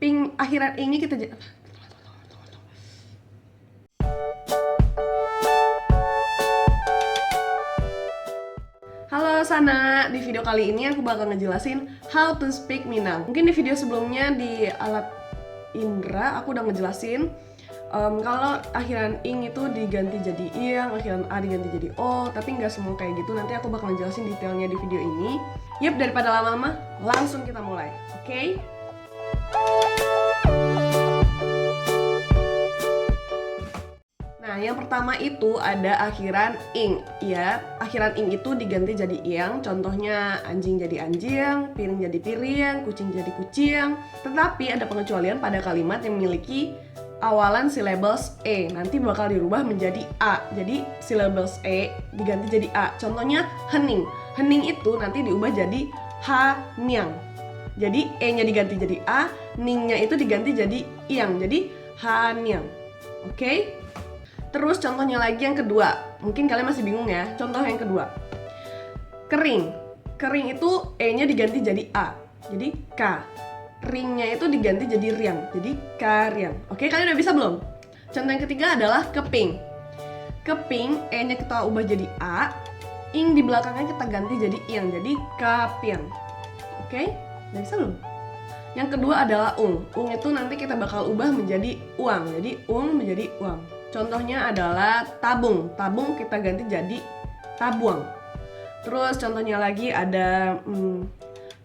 ping akhiran ing-nya kita Halo Sana, di video kali ini aku bakal ngejelasin how to speak Minang. Mungkin di video sebelumnya di alat indra aku udah ngejelasin kalau akhiran ing itu diganti jadi iang, akhiran a diganti jadi o, tapi nggak semua kayak gitu. Nanti aku bakal ngejelasin detailnya di video ini. Yap, daripada lama-lama, langsung kita mulai, oke? Nah, yang pertama itu ada akhiran ing. Ya, akhiran ing itu diganti jadi iang. Contohnya anjing jadi anjing, piring jadi piring, kucing jadi kucing. Tetapi ada pengecualian pada kalimat yang memiliki awalan syllables e. Nanti bakal dirubah menjadi a. Jadi syllables e diganti jadi a. Contohnya hening. Hening itu nanti diubah jadi hanyang. Jadi e-nya diganti jadi a, ning-nya itu diganti jadi iang. Jadi hanyang. Oke? Terus contohnya lagi yang kedua, mungkin kalian masih bingung ya. Contoh yang kedua, kering. Kering itu e-nya diganti jadi a, jadi k. Ringnya itu diganti jadi riang, jadi karyang. Oke, kalian udah bisa belum? Contoh yang ketiga adalah keping. Keping, e-nya kita ubah jadi a, ing di belakangnya kita ganti jadi iang, jadi kapiang. Oke, udah bisa belum? Yang kedua adalah ung. Ung itu nanti kita bakal ubah menjadi uang, jadi ung menjadi uang. Contohnya adalah tabung. Tabung kita ganti jadi tabuang. Terus contohnya lagi ada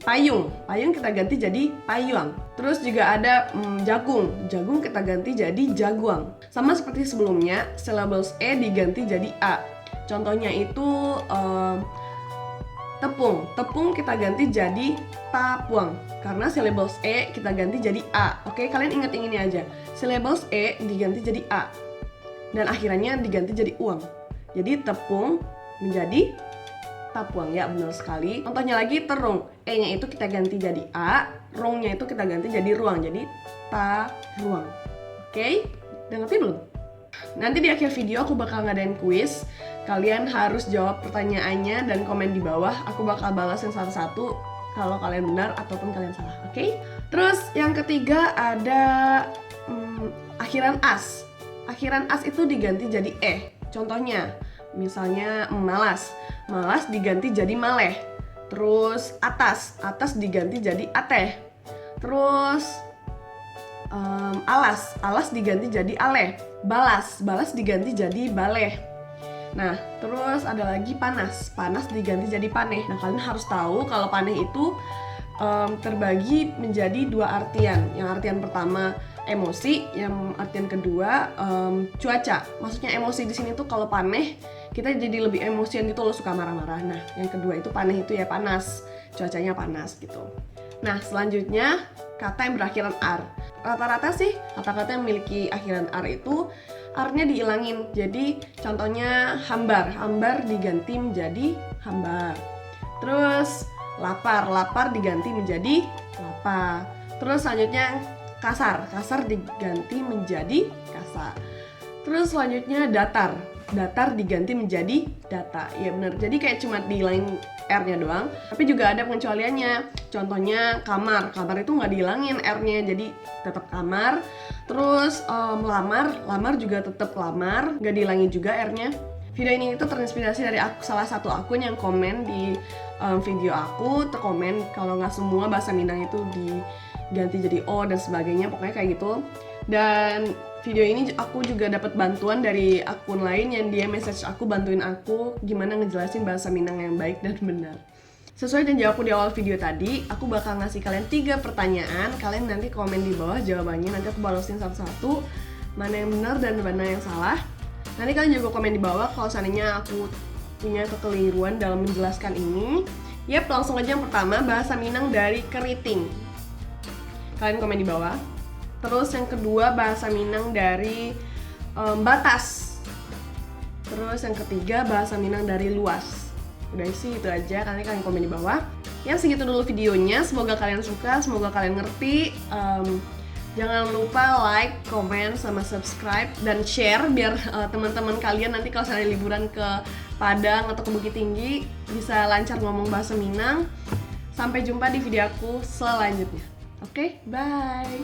payung. Payung kita ganti jadi payuang. Terus juga ada jagung. Jagung kita ganti jadi jaguang. Sama seperti sebelumnya, syllables e diganti jadi a. Contohnya itu tepung. Tepung kita ganti jadi tapuang. Karena syllables e kita ganti jadi a. Oke, kalian ingat ini aja. Syllables e diganti jadi a. Dan akhirannya diganti jadi uang. Jadi tepung menjadi tapuang, ya benar sekali. Contohnya lagi terung. E-nya itu kita ganti jadi a, rung-nya itu kita ganti jadi ruang. Jadi taruang. Oke? Udah ngerti belum? Nanti di akhir video aku bakal ngadain kuis. Kalian harus jawab pertanyaannya dan komen di bawah. Aku bakal balasin satu-satu kalau kalian benar ataupun kalian salah. Oke? Terus yang ketiga ada akhiran as. Akhiran as itu diganti jadi eh. Contohnya, misalnya malas. Malas diganti jadi maleh. Terus atas. Atas diganti jadi ateh. Terus alas. Alas diganti jadi aleh. Balas. Balas diganti jadi baleh. Nah, terus ada lagi panas. Panas diganti jadi paneh. Nah, kalian harus tahu kalau paneh itu terbagi menjadi dua artian. Yang artian pertama emosi, yang artian kedua cuaca. Maksudnya emosi di sini tuh kalau paneh kita jadi lebih emosian gitu loh, suka marah-marah. Nah, yang kedua itu paneh itu ya panas, cuacanya panas gitu. Nah, selanjutnya kata yang berakhiran ar. Rata-rata sih kata-kata yang memiliki akhiran ar itu ar-nya dihilangin. Jadi contohnya hambar, hambar diganti menjadi hambar. Terus lapar, lapar diganti menjadi lapar. Terus selanjutnya kasar, kasar diganti menjadi kasar. Terus selanjutnya datar, datar diganti menjadi data. Iya benar. Jadi kayak cuma dihilangin R-nya doang, tapi juga ada pengecualiannya. Contohnya kamar, kamar itu nggak dihilangin R-nya, jadi tetap kamar. Terus lamar, lamar juga tetap lamar, nggak dihilangin juga R-nya. Video ini itu terinspirasi dari salah satu akun yang komen di video aku, terkomen kalau nggak semua bahasa Minang itu diganti jadi O dan sebagainya, pokoknya kayak gitu. Dan video ini aku juga dapat bantuan dari akun lain yang dia message aku, bantuin aku gimana ngejelasin bahasa Minang yang baik dan benar. Sesuai janji aku di awal video tadi, aku bakal ngasih kalian 3 pertanyaan. Kalian nanti komen di bawah jawabannya, nanti aku balesin satu-satu mana yang benar dan mana yang salah. Nanti kalian juga komen di bawah kalau seandainya aku punya kekeliruan dalam menjelaskan ini. Yap, langsung aja yang pertama, bahasa Minang dari keriting. Kalian komen di bawah. Terus yang kedua, bahasa Minang dari batas. Terus yang ketiga, bahasa Minang dari luas. Udah sih itu aja, kalian komen di bawah. Ya segitu dulu videonya, semoga kalian suka, semoga kalian ngerti. Jangan lupa like, komen, sama subscribe dan share biar teman-teman kalian nanti kalau saya liburan ke Padang atau ke Bukit Tinggi bisa lancar ngomong bahasa Minang. Sampai jumpa di video aku selanjutnya. Oke, bye.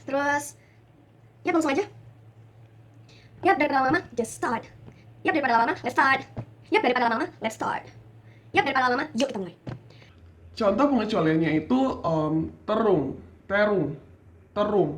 Terus, yap langsung aja. Yap, daripada lama-lama, just start. Yap, daripada lama-lama, let's start. Yap, daripada lama-lama, let's start. Yap, daripada lama-lama, yuk kita mulai. Contoh pengecualiannya itu terung, terung, terung.